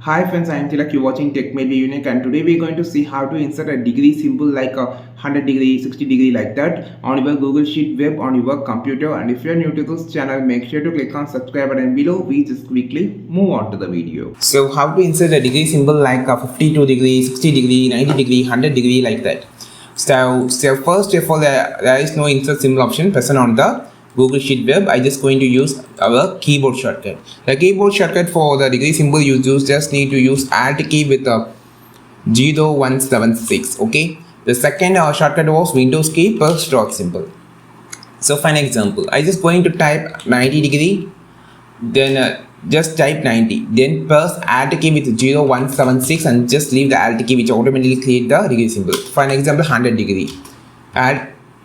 Hi friends, I am Tilak. You're watching Tech May Be Unique, and today we're going to see how to insert a degree symbol like a 100 degree, 60 degree like that on your Google Sheet web on your computer. And if you're new to this channel, make sure to click on subscribe button below. We just quickly move on to the video. So how to insert a degree symbol like a 52 degree, 60 degree, 90 degree, 100 degree like that. So first of all, there is no insert symbol option present on the Google Sheet web. I just going to use our keyboard shortcut. The keyboard shortcut for the degree symbol you just need to use Alt key with a 0176. Okay. The second shortcut was Windows key plus dot symbol. So for an example, I just going to type 90 degree, then just type 90, then press Alt key with 0176 and just leave the Alt key which automatically create the degree symbol. For an example, 100 degree.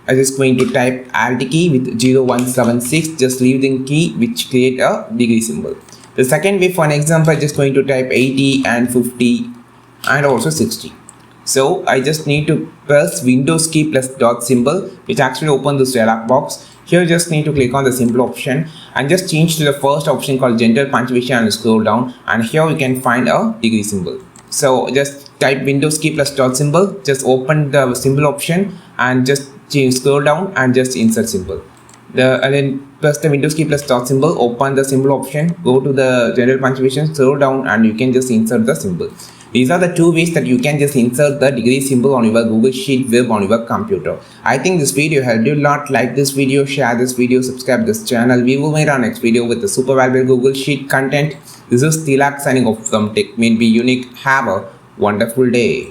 I just going to type Alt key with 0176, just leave the key which create a degree symbol. The second way, for an example, I just going to type 80 and 50 and also 60. So I just need to press Windows key plus dot symbol which actually open this dialog box. Here just need to click on the symbol option and just change to the first option called general punctuation and scroll down, and here we can find a degree symbol. So just type Windows key plus dot symbol, just open the symbol option and just scroll down and just insert symbol. And then press the Windows key plus dot symbol, open the symbol option, go to the general punctuation, scroll down and you can just insert the symbol. These are the two ways that you can just insert the degree symbol on your Google Sheet web on your computer. I think this video helped you a lot. Like this video, share this video, subscribe this channel. We will meet our next video with the super valuable Google Sheet content. This is Tilak signing off from Tech May Be Unique. Have a wonderful day.